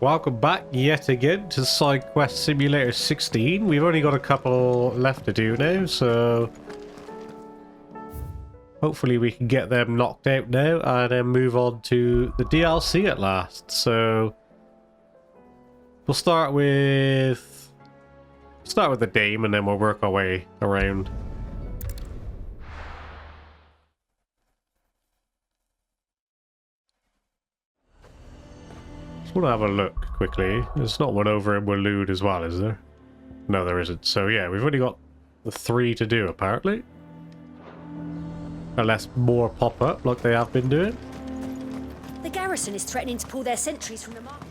Welcome back yet again to Side Quest Simulator 16. We've only got a couple left to do now, so hopefully we can get them knocked out now and then move on to the DLC at last. So we'll start with the Dame and then we'll work our way around. Just want to have a look quickly. There's not one over in Waloed as well, is there? No, there isn't. So yeah, we've only got the 3 to do apparently. Unless more pop up like they have been doing. The garrison is threatening to pull their sentries from the market.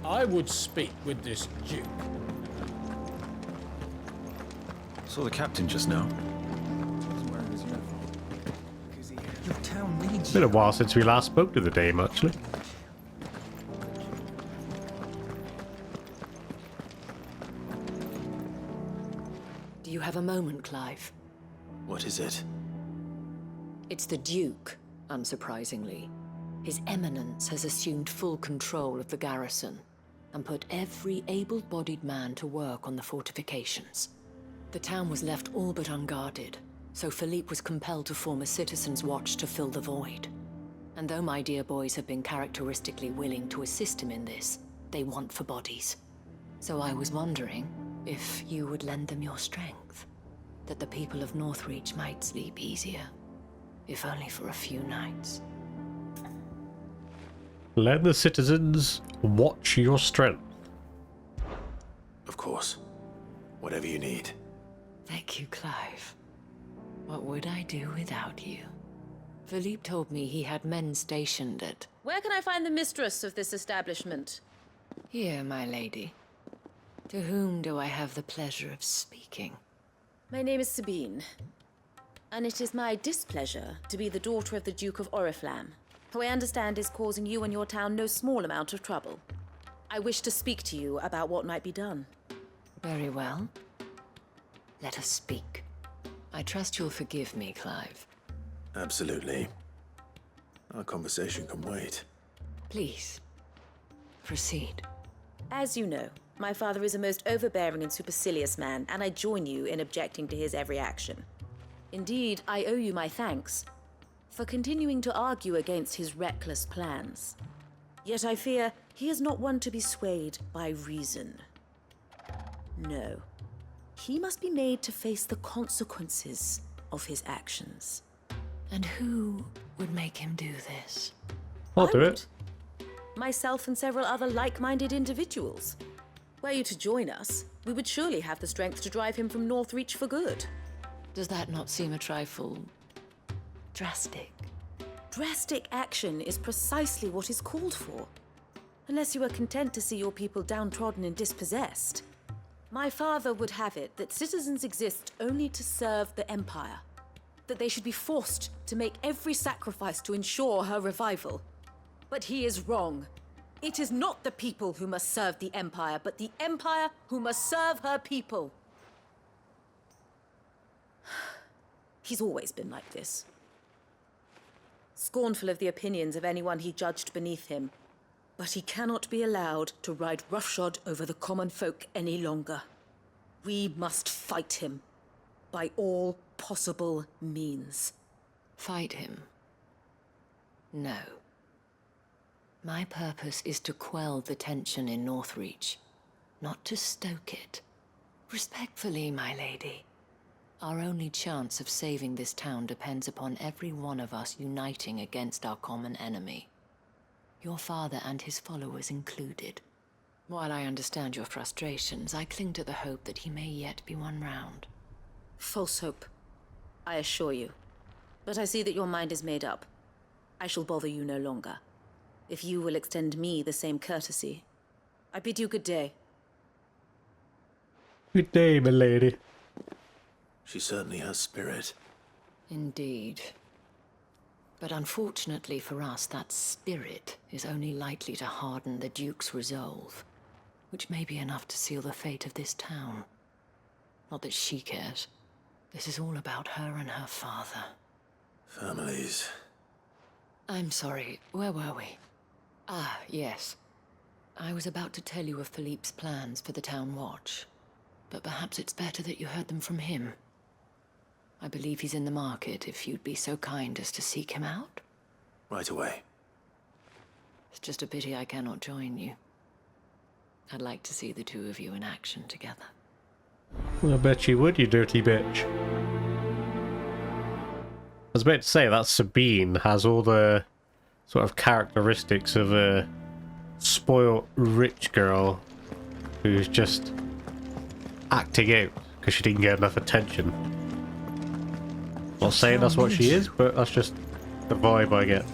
I would speak with this Duke. Saw the captain just now. Your town needs It's been a while since we last spoke to the Dame, actually. Do you have a moment, Clive? What is it? It's the Duke, unsurprisingly. His Eminence has assumed full control of the garrison and put every able-bodied man to work on the fortifications. The town was left all but unguarded, so Philippe was compelled to form a citizens' watch to fill the void. And though my dear boys have been characteristically willing to assist him in this, they want for bodies. So I was wondering if you would lend them your strength, that the people of Northreach might sleep easier, if only for a few nights. Let the citizens watch your strength. Of course. Whatever you need. Thank you, Clive. What would I do without you? Philippe told me he had men stationed at... Where can I find the mistress of this establishment? Here, my lady. To whom do I have the pleasure of speaking? My name is Sabine, and it is my displeasure to be the daughter of the Duke of Oriflamme, who I understand is causing you and your town no small amount of trouble. I wish to speak to you about what might be done. Very well. Let us speak. I trust you'll forgive me, Clive. Absolutely. Our conversation can wait. Please, proceed. As you know, my father is a most overbearing and supercilious man, and I join you in objecting to his every action. Indeed, I owe you my thanks for continuing to argue against his reckless plans. Yet I fear he is not one to be swayed by reason. No. He must be made to face the consequences of his actions. And who would make him do this? I'll I do would. it. Myself and several other like-minded individuals. Were you to join us, we would surely have the strength to drive him from Northreach for good. Does that not seem a trifle... drastic? Drastic action is precisely what is called for. Unless you are content to see your people downtrodden and dispossessed. My father would have it that citizens exist only to serve the Empire. That they should be forced to make every sacrifice to ensure her revival. But he is wrong. It is not the people who must serve the Empire, but the Empire who must serve her people. He's always been like this. Scornful of the opinions of anyone he judged beneath him. But he cannot be allowed to ride roughshod over the common folk any longer. We must fight him by all possible means. Fight him? No. My purpose is to quell the tension in Northreach, not to stoke it. Respectfully, my lady. Our only chance of saving this town depends upon every one of us uniting against our common enemy. Your father and his followers included. While I understand your frustrations, I cling to the hope that he may yet be won round. False hope, I assure you. But I see that your mind is made up. I shall bother you no longer. If you will extend me the same courtesy, I bid you good day. Good day, my lady. She certainly has spirit. Indeed. But unfortunately for us, that spirit is only likely to harden the Duke's resolve, which may be enough to seal the fate of this town. Not that she cares. This is all about her and her father. Families. I'm sorry, where were we? Ah, yes. I was about to tell you of Philippe's plans for the town watch, but perhaps it's better that you heard them from him. I believe he's in the market, if you'd be so kind as to seek him out. Right away. It's just a pity I cannot join you. I'd like to see the two of you in action together. I bet you would, you dirty bitch. I was about to say that Sabine has all the sort of characteristics of a spoiled rich girl who's just acting out because she didn't get enough attention. Not saying that's what she is, but that's just the vibe I get.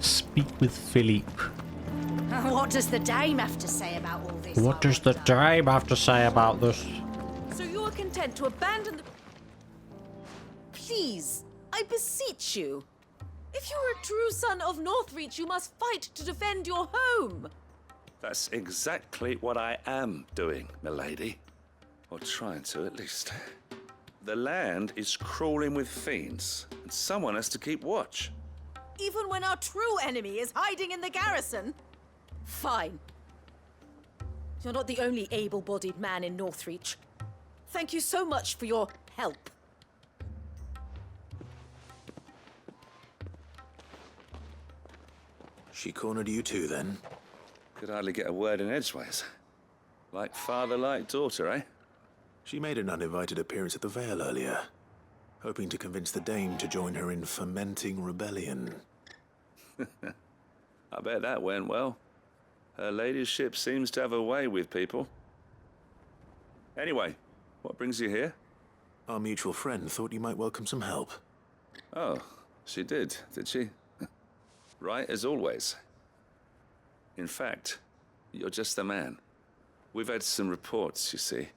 Speak with Philippe. What does the dame have to say about all this? What does the dame have to say about this? So you are content to abandon the... Please, I beseech you. If you are a true son of Northreach, you must fight to defend your home. That's exactly what I am doing, milady. Or trying to, at least. The land is crawling with fiends, and someone has to keep watch. Even when our true enemy is hiding in the garrison? Fine. You're not the only able-bodied man in Northreach. Thank you so much for your help. She cornered you too, then? Could hardly get a word in edgeways. Like father, like daughter, eh? She made an uninvited appearance at the Vale earlier, hoping to convince the dame to join her in fomenting rebellion. I bet that went well. Her ladyship seems to have a way with people. Anyway, what brings you here? Our mutual friend thought you might welcome some help. Oh, she did she? Right as always. In fact, you're just the man. We've had some reports, you see.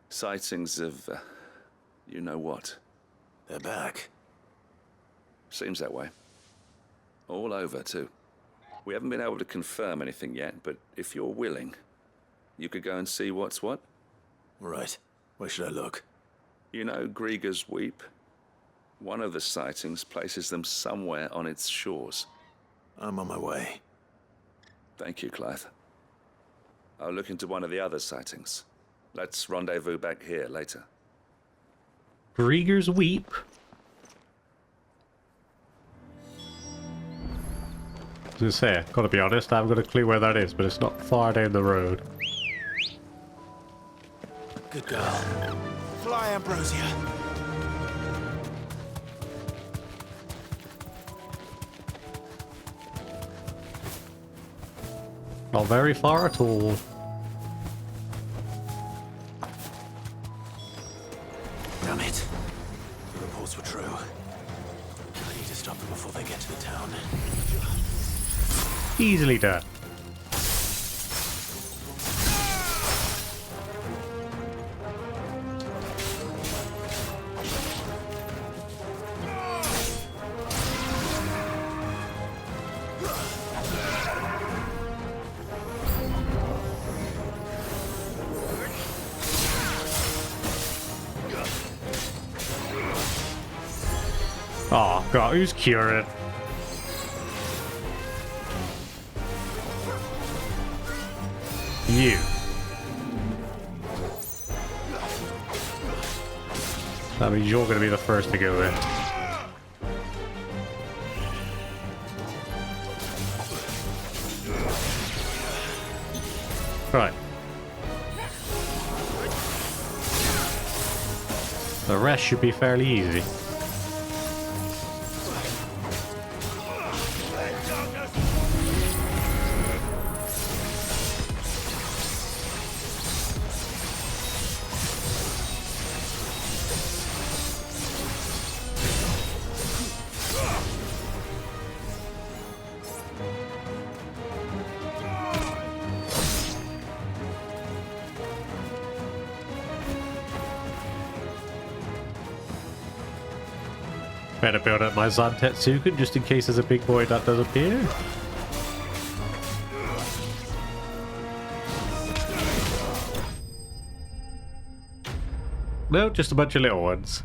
Sightings of, you know what. They're back. Seems that way. All over, too. We haven't been able to confirm anything yet, but if you're willing, you could go and see what's what. Right. Where should I look? You know Grieger's Weep? One of the sightings places them somewhere on its shores. I'm on my way. Thank you, Clive. I'll look into one of the other sightings. Let's rendezvous back here later. Grieger's Weep? I was gonna say, gotta be honest, I haven't got a clue where that is, but it's not far down the road. Good girl. Fly, Ambrosia. Not very far at all. Damn it. The reports were true. I need to stop them before they get to the town. Easily done. Oh god, who's curing? You. That means you're gonna be the first to go in. Right. The rest should be fairly easy. Better build up my Zantetsuken just in case there's a big boy that does appear. No, just a bunch of little ones.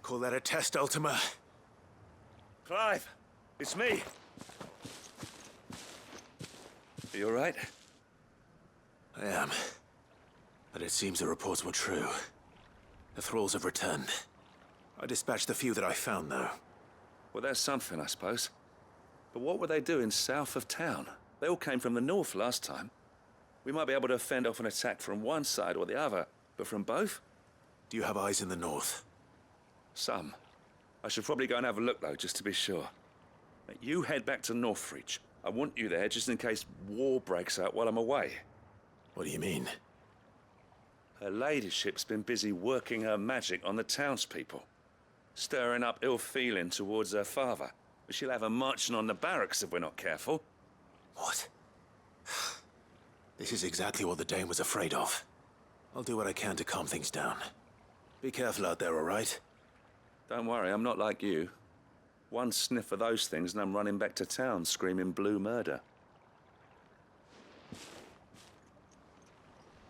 Call that a test, Ultima? Clive, it's me. Are you all right? I am. But it seems the reports were true. The thralls have returned. I dispatched the few that I found, though. Well, that's something, I suppose. But what were they doing south of town? They all came from the north last time. We might be able to fend off an attack from one side or the other, but from both? Do you have eyes in the north? Some. I should probably go and have a look, though, just to be sure. You head back to Northreach. I want you there just in case war breaks out while I'm away. What do you mean? Her ladyship's been busy working her magic on the townspeople, stirring up ill feeling towards her father. She'll have her marching on the barracks if we're not careful. What? This is exactly what the Dane was afraid of. I'll do what I can to calm things down. Be careful out there, all right? Don't worry, I'm not like you. One sniff of those things and I'm running back to town screaming blue murder.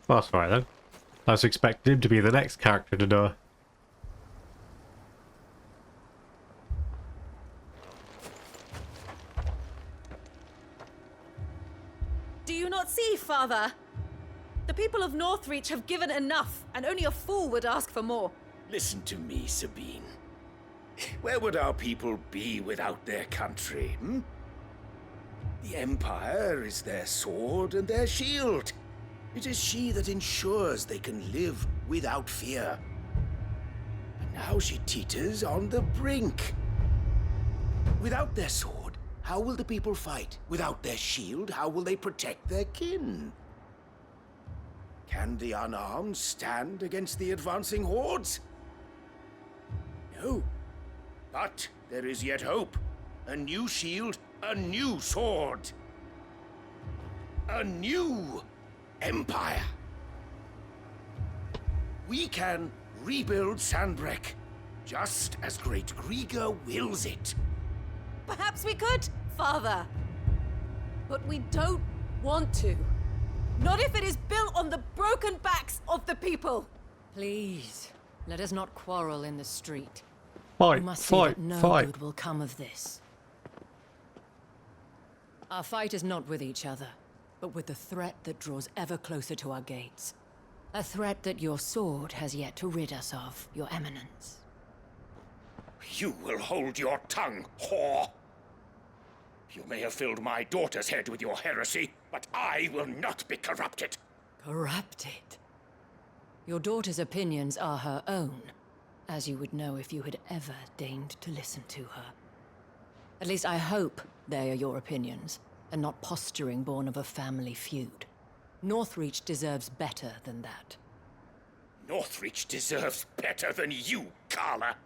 That's right then. I was expecting him to be the next character to know. Do you not see, Father? The people of Northreach have given enough, and only a fool would ask for more. Listen to me, Sabine. Where would our people be without their country, hmm? The Empire is their sword and their shield. It is she that ensures they can live without fear. But now she teeters on the brink. Without their sword, how will the people fight? Without their shield, how will they protect their kin? Can the unarmed stand against the advancing hordes? No. But there is yet hope. A new shield, a new sword. A new empire. We can rebuild Sandbreck, just as Great Grieger wills it. Perhaps we could, Father. But we don't want to. Not if it is built on the broken backs of the people. Please, let us not quarrel in the street. Fight, You must see fight, that no fight. good will come of this. Our fight is not with each other, but with the threat that draws ever closer to our gates. A threat that your sword has yet to rid us of, Your Eminence. You will hold your tongue, whore! You may have filled my daughter's head with your heresy, but I will not be corrupted. Corrupted? Your daughter's opinions are her own, as you would know if you had ever deigned to listen to her. At least I hope they are your opinions, and not posturing born of a family feud. Northreach deserves better than that. Northreach deserves better than you, Carla.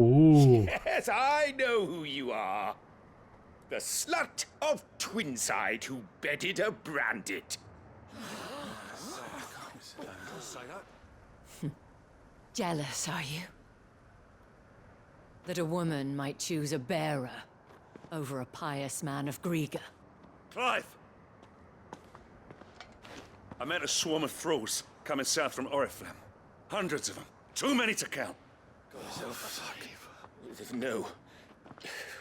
Ooh. Yes, I know who you are. The slut of Twinside who bedded a Branded. Jealous, are you? That a woman might choose a bearer over a pious man of Grieger. Clive! I met a swarm of thralls coming south from Oriflamme. Hundreds of them. Too many to count. No.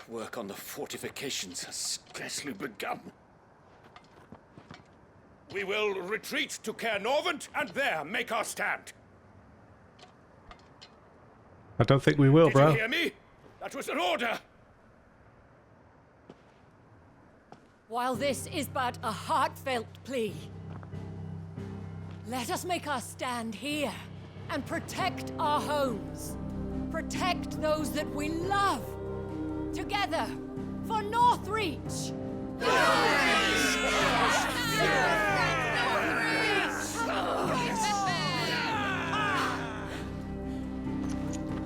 Work on the fortifications has scarcely begun. We will retreat to Caer Norvent and there make our stand. I don't think we will, Did bro. you hear me? That was an order. While this is but a heartfelt plea, let us make our stand here and protect our homes. Protect those that we love. Together, for Northreach!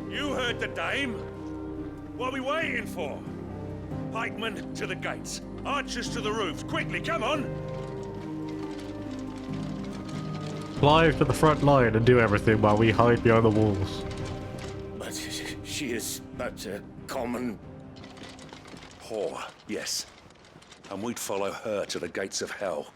You heard the dame. What are we waiting for? Pikemen to the gates. Archers to the roofs. Quickly, come on! Clive to the front line and do everything while we hide behind the walls. But she is but a common Whore, yes. And we'd follow her to the gates of hell.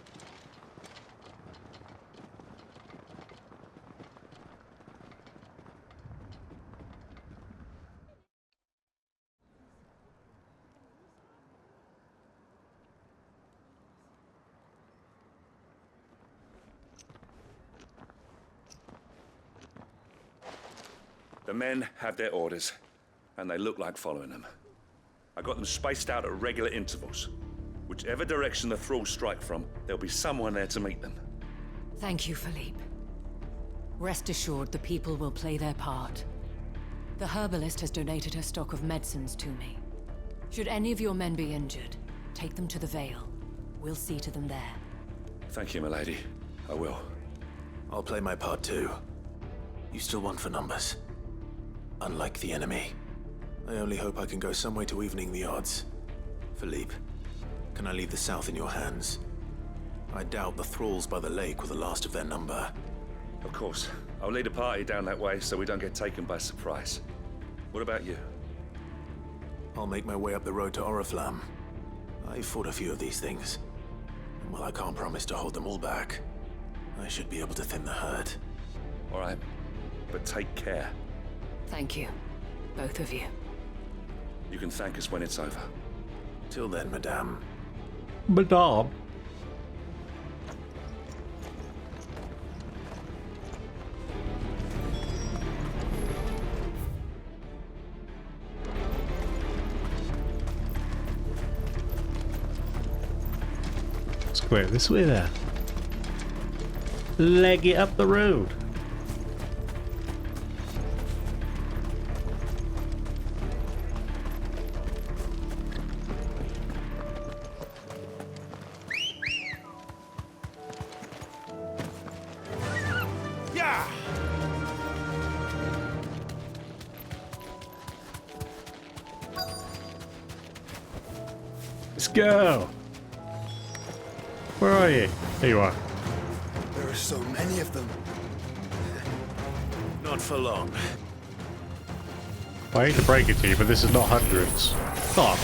The men have their orders, and they look like following them. I got them spaced out at regular intervals. Whichever direction the thralls strike from, there'll be someone there to meet them. Thank you, Philippe. Rest assured, the people will play their part. The herbalist has donated her stock of medicines to me. Should any of your men be injured, take them to the Vale. We'll see to them there. Thank you, milady. I will. I'll play my part too. You still want for numbers. Unlike the enemy. I only hope I can go some way to evening the odds. Philippe, can I leave the south in your hands? I doubt the thralls by the lake were the last of their number. Of course. I'll lead a party down that way so we don't get taken by surprise. What about you? I'll make my way up the road to Oriflamme. I fought a few of these things. And while I can't promise to hold them all back, I should be able to thin the herd. All right. But take care. Thank you, both of you. You can thank us when it's over. Till then, madame. Madame. Let's go this way there. Leg it up the road. Let's go. Where are you? There you are. There are so many of them. Not for long. I hate to break it to you, but this is not hundreds. Oh.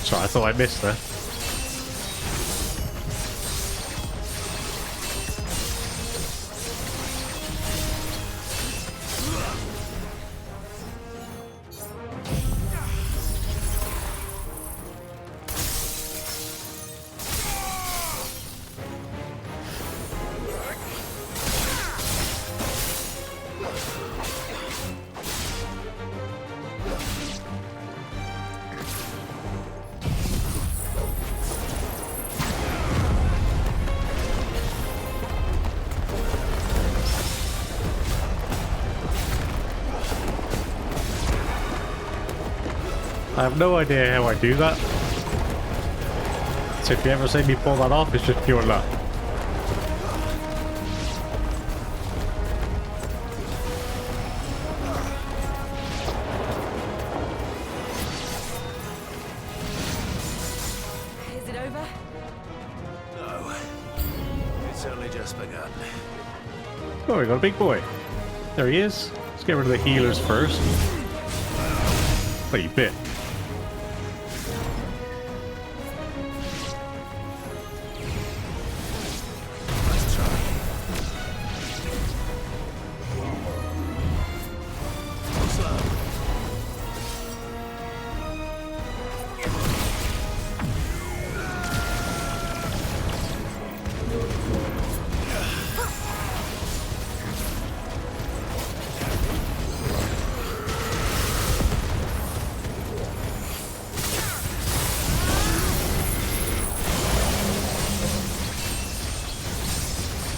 Sorry, I thought I missed that. I have no idea how I do that. So if you ever see me pull that off, it's just pure luck. Is it over? No. It's only just begun. Oh, we got a big boy. There he is. Let's get rid of the healers first. Oh, you bit.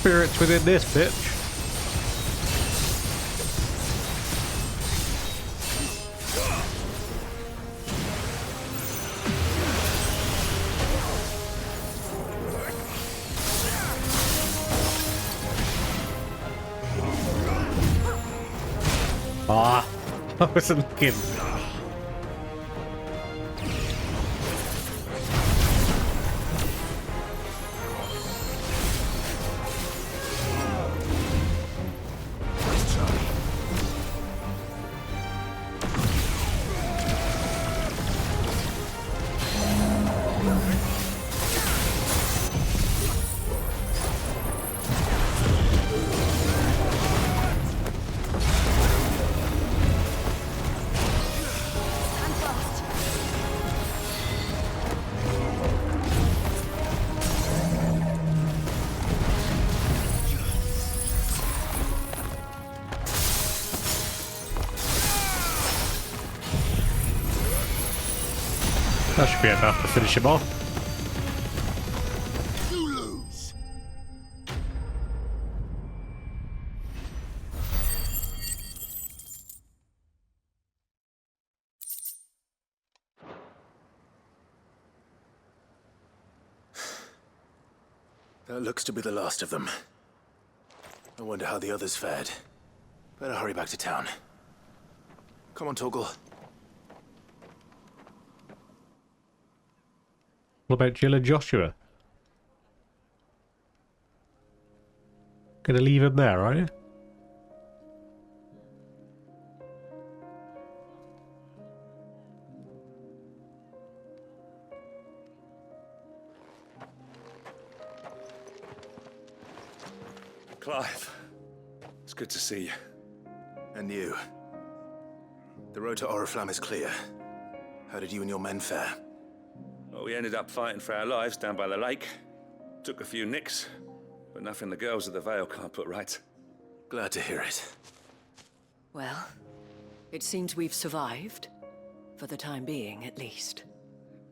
Spirits within this bitch. Ah, I wasn't looking. That should be enough to finish him off. You lose. That looks to be the last of them. I wonder how the others fared. Better hurry back to town. Come on, Torgal. What about Jill and Joshua? Gonna leave him there, are you? Clive, it's good to see you. And you. The road to Oriflamme is clear. How did you and your men fare? Well, we ended up fighting for our lives down by the lake. Took a few nicks, but nothing the girls of the Vale can't put right. Glad to hear it. Well, it seems we've survived. For the time being, at least.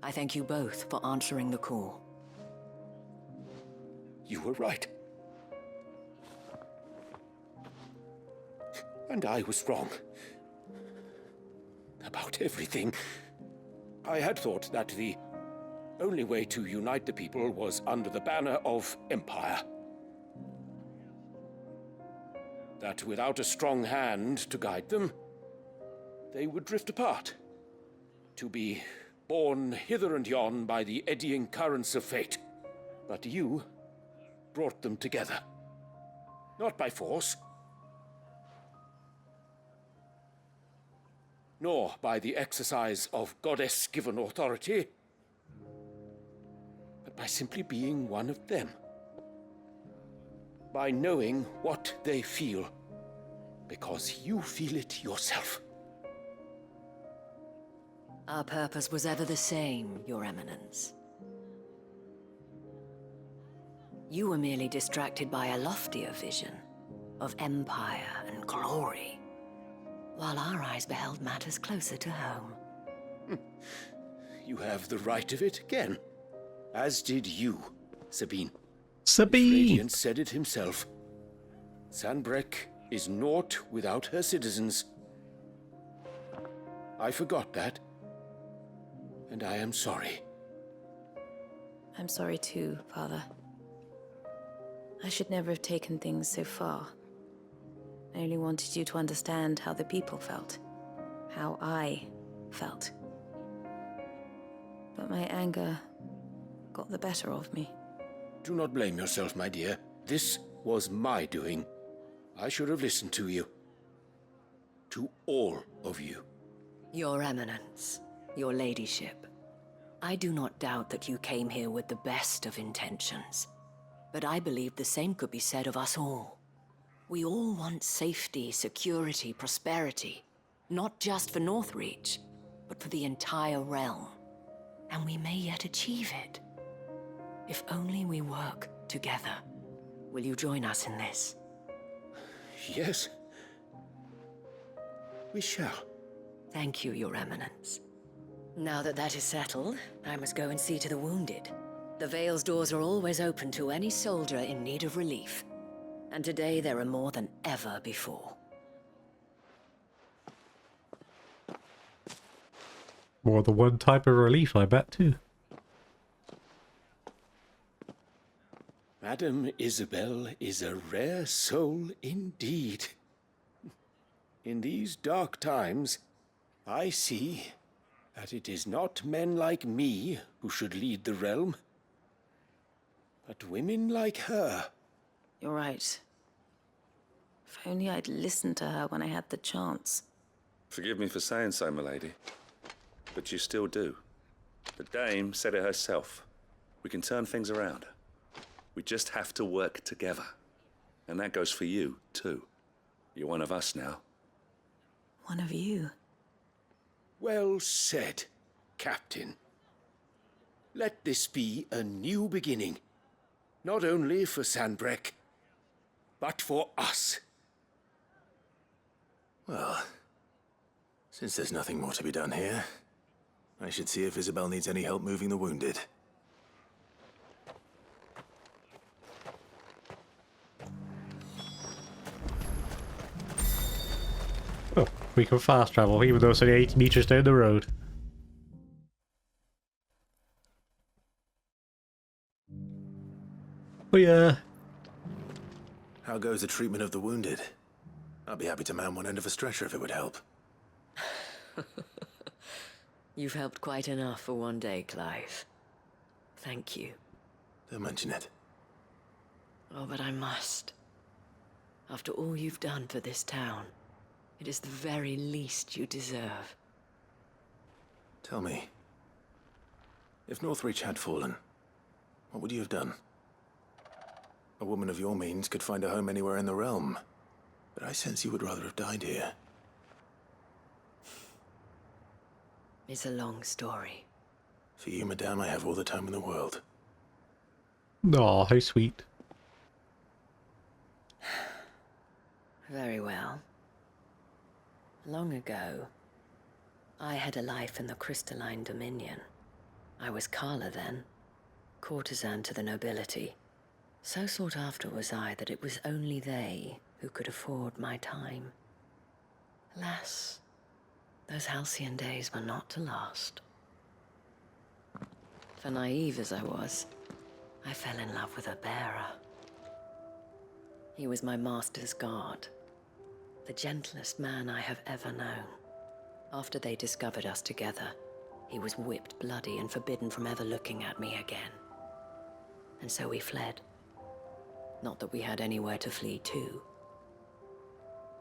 I thank you both for answering the call. You were right. And I was wrong. About everything. I had thought that the only way to unite the people was under the banner of Empire. That without a strong hand to guide them, they would drift apart. To be borne hither and yon by the eddying currents of fate. But you brought them together. Not by force, nor by the exercise of goddess-given authority, but by simply being one of them. By knowing what they feel, because you feel it yourself. Our purpose was ever the same, Your Eminence. You were merely distracted by a loftier vision of empire and glory, while our eyes beheld matters closer to home. You have the right of it again, as did you, Sabine. Sabine! Radiant said it himself. Sanbreque is naught without her citizens. I forgot that, and I am sorry. I'm sorry too, Father. I should never have taken things so far. I only wanted you to understand how the people felt. How I felt. But my anger got the better of me. Do not blame yourself, my dear. This was my doing. I should have listened to you. To all of you. Your Eminence, your ladyship, I do not doubt that you came here with the best of intentions. But I believe the same could be said of us all. We all want safety, security, prosperity. Not just for Northreach, but for the entire realm. And we may yet achieve it. If only we work together. Will you join us in this? Yes. We shall. Thank you, Your Eminence. Now that that is settled, I must go and see to the wounded. The Vale's doors are always open to any soldier in need of relief. And today there are more than ever before. More than one type of relief, I bet, too. Madame Isabel is a rare soul indeed. In these dark times, I see that it is not men like me who should lead the realm, but women like her. You're right. If only I'd listened to her when I had the chance. Forgive me for saying so, milady, but you still do. The dame said it herself. We can turn things around. We just have to work together. And that goes for you, too. You're one of us now. One of you. Well said, Captain. Let this be a new beginning. Not only for Sanbreque, but for us. Well, since there's nothing more to be done here, I should see if Isabel needs any help moving the wounded. Oh, we can fast travel, even though it's only 8 meters down the road. Oh yeah. How goes the treatment of the wounded? I'd be happy to man one end of a stretcher if it would help. You've helped quite enough for one day, Clive. Thank you. Don't mention it. Oh, but I must. After all you've done for this town, it is the very least you deserve. Tell me, if Northreach had fallen, what would you have done? A woman of your means could find a home anywhere in the realm, but I sense you would rather have died here. It's a long story. For you, madame, I have all the time in the world. Aw, how sweet. Very well. Long ago, I had a life in the Crystalline Dominion. I was Carla then, courtesan to the nobility. So sought after was I that it was only they who could afford my time. Alas, those halcyon days were not to last. For naive as I was, I fell in love with a bearer. He was my master's guard, the gentlest man I have ever known. After they discovered us together, he was whipped bloody and forbidden from ever looking at me again. And so we fled. Not that we had anywhere to flee to.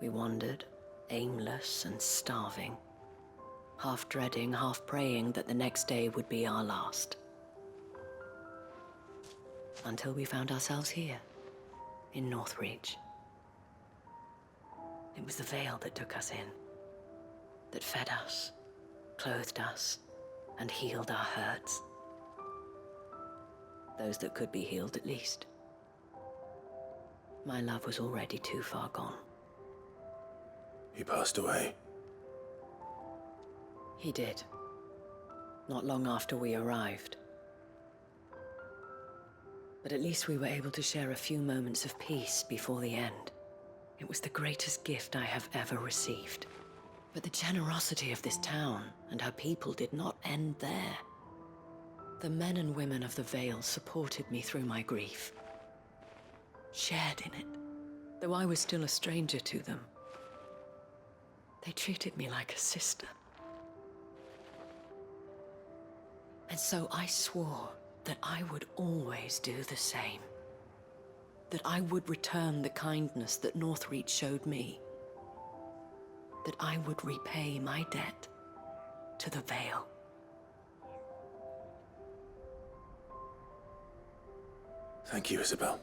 We wandered, aimless and starving, half dreading, half praying that the next day would be our last. Until we found ourselves here, in Northreach. It was the Veil that took us in, that fed us, clothed us, and healed our hurts. Those that could be healed, at least. My love was already too far gone. He passed away. He did. Not long after we arrived. But at least we were able to share a few moments of peace before the end. It was the greatest gift I have ever received. But the generosity of this town and her people did not end there. The men and women of the Vale supported me through my grief. Shared in it, though I was still a stranger to them. They treated me like a sister. And so I swore that I would always do the same. That I would return the kindness that Northreach showed me. That I would repay my debt to the Vale. Thank you, Isabel,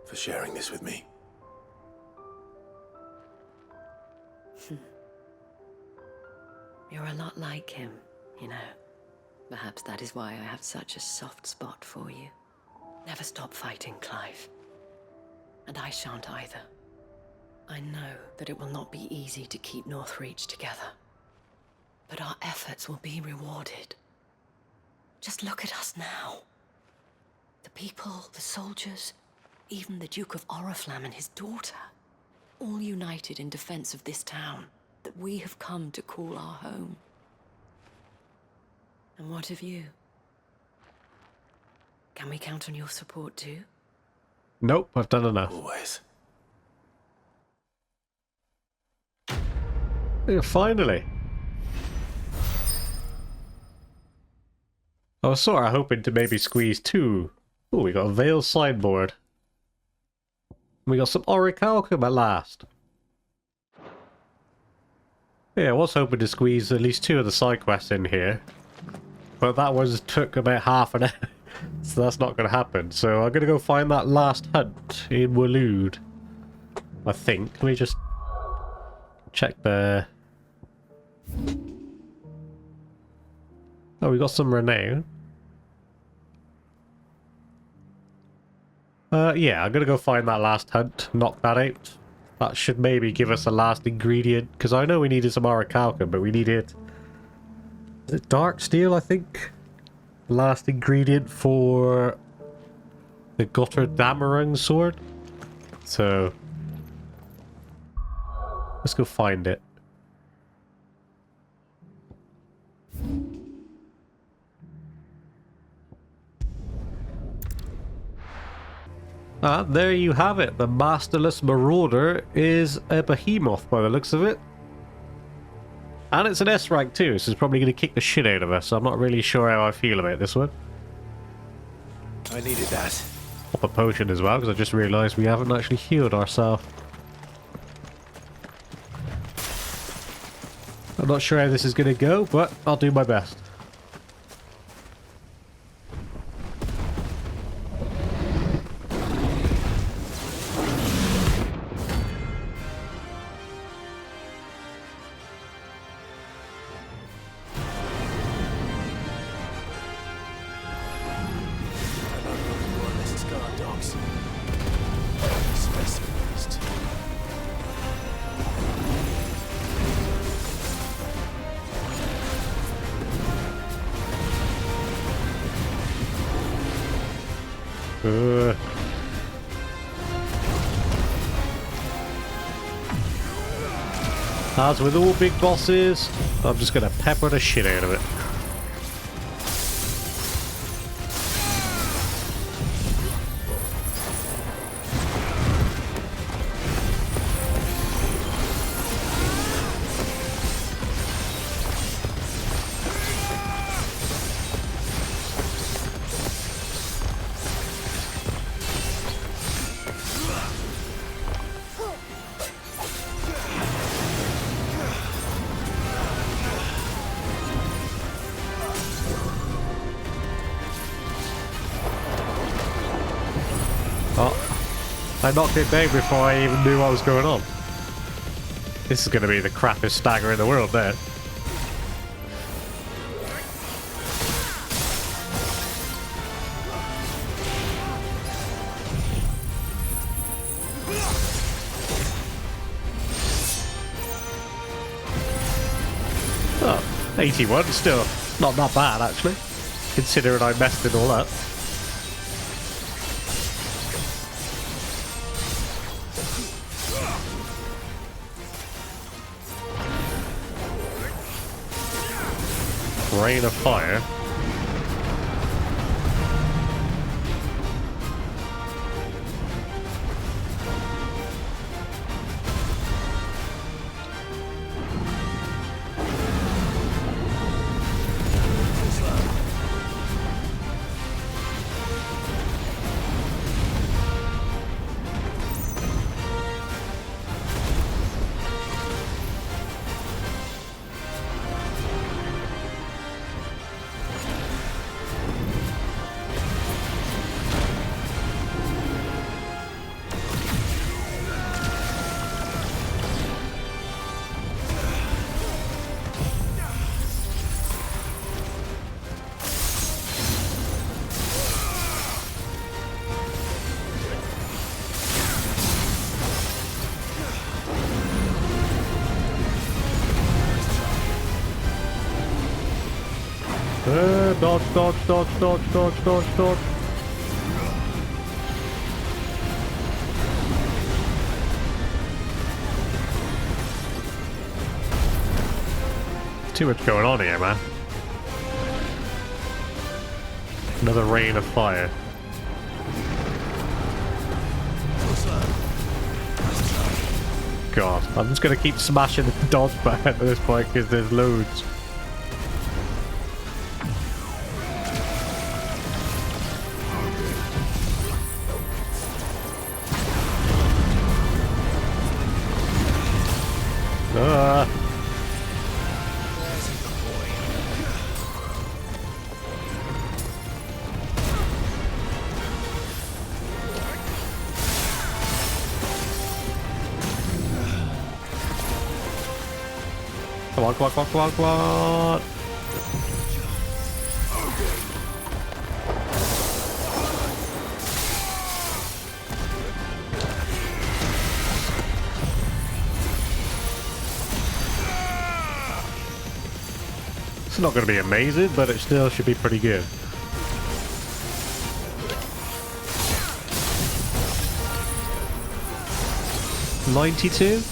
for sharing this with me. You're a lot like him, you know. Perhaps that is why I have such a soft spot for you. Never stop fighting, Clive. And I shan't either. I know that it will not be easy to keep Northreach together. But our efforts will be rewarded. Just look at us now. The people, the soldiers, even the Duke of Oriflamme and his daughter, all united in defense of this town that we have come to call our home. And what of you? Can we count on your support too? Nope, I've done enough. Always. Yeah, finally. I was sort of hoping to maybe squeeze 2. Oh, we got a Veil sideboard. We got some Orichalcum at last. Yeah, I was hoping to squeeze at least 2 of the side quests in here. But that was took about half an hour. So that's not going to happen. So I'm going to go find that last hunt in Waloed. I think. Let me just check the... Oh, we got some renown. Yeah, I'm going to go find that last hunt. Knock that out. That should maybe give us a last ingredient. Because I know we needed some orichalcum, but we needed... The dark steel, I think. Last ingredient for the Gotterdammerung sword. So let's go find it. Ah, there you have it. The Masterless Marauder is a Behemoth by the looks of it. And it's an S rank too, so it's probably going to kick the shit out of us, so I'm not really sure how I feel about this one. I needed that. Pop a potion as well, because I just realised we haven't actually healed ourselves. I'm not sure how this is going to go, but I'll do my best. As with all big bosses, I'm just going to pepper the shit out of it. I knocked it down before I even knew what was going on. This is going to be the crappiest stagger in the world there. Oh, 81, still not that bad actually, considering I messed it all up. Rain of fire. Dodge, dodge, dodge, dodge, dodge, dodge, dodge. Too much going on here, man. Another rain of fire. God, I'm just gonna keep smashing the dodge button at this point because there's loads. Come on, come on, come on, come on, come on. It's not going to be amazing, but it still should be pretty good. $92?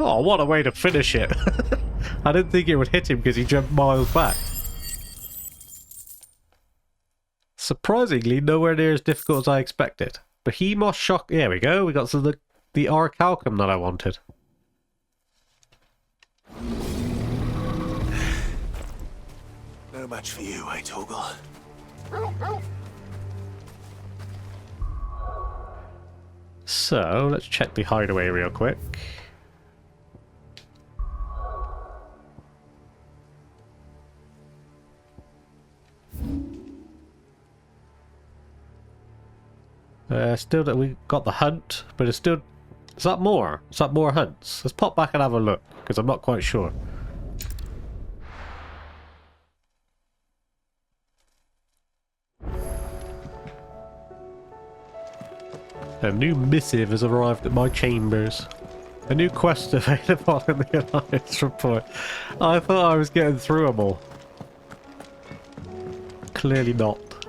Oh, what a way to finish it. I didn't think it would hit him because he jumped miles back. Surprisingly, nowhere near as difficult as I expected. Behemoth shock. There we go. We got some of the orichalcum that I wanted. No match for you, eh, Torgal? So, let's check the hideaway real quick. Still that we got the hunt, but it's still... Is that more? Is that more hunts? Let's pop back and have a look, because I'm not quite sure. A new missive has arrived at my chambers. A new quest available in the Alliance report. I thought I was getting through them all. Clearly not.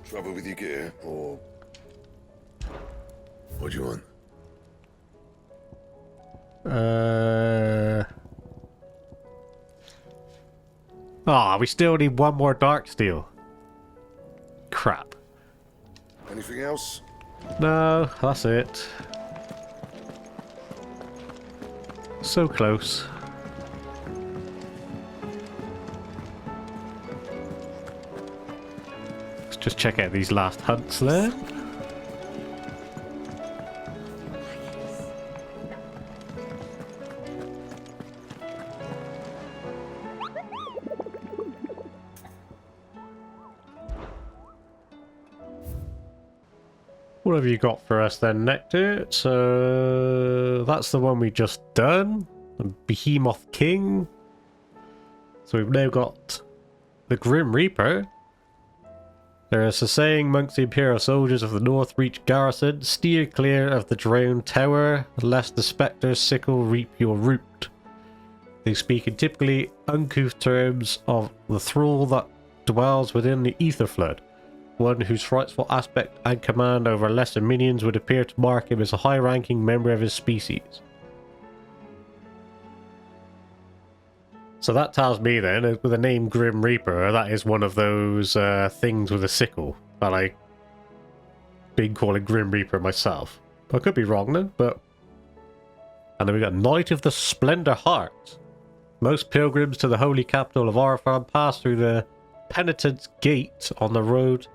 Trouble with your gear, or... What do you want? We still need one more dark steel. Crap. Anything else? No, that's it. So close. Let's just check out these last hunts there. What have you got for us then, Nectar? So that's the one we just done. The Behemoth King. So we've now got the Grim Reaper. There is a saying amongst the Imperial soldiers of the North reach garrison, steer clear of the drowned tower, lest the spectre's sickle reap your root. They speak in typically uncouth terms of the thrall that dwells within the ether flood. One whose frightful aspect and command over lesser minions would appear to mark him as a high-ranking member of his species. So that tells me then, with the name Grim Reaper, that is one of those things with a sickle that I've been calling Grim Reaper myself. I could be wrong then, but... And then we got Knight of the Splendor Heart. Most pilgrims to the holy capital of Arfan pass through the Penitent's Gate on the road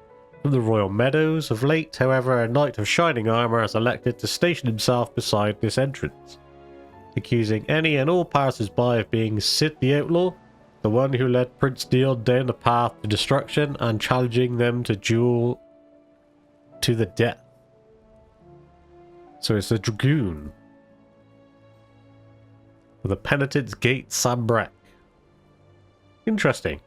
from the Royal Meadows. Of late, however, a Knight of Shining Armour has elected to station himself beside this entrance, accusing any and all passers-by of being Sid the Outlaw, the one who led Prince Dion down the path to destruction, and challenging them to duel to the death. So it's a Dragoon. With the Penitent's Gate, Sambrek. Interesting.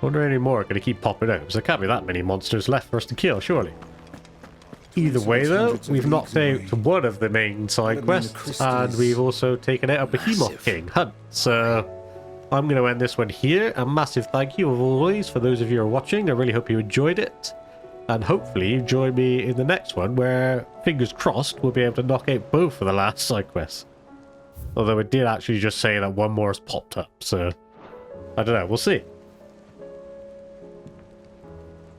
Wonder any more are going to keep popping out, because there can't be that many monsters left for us to kill, surely. Either way though, we've knocked out one of the main side quests, and we've also taken out a Behemoth King hunt. So I'm going to end this one here. A massive thank you, as always, for those of you who are watching. I really hope you enjoyed it. And hopefully you join me in the next one, where, fingers crossed, we'll be able to knock out both of the last side quests. Although it did actually just say that one more has popped up, so I don't know, we'll see.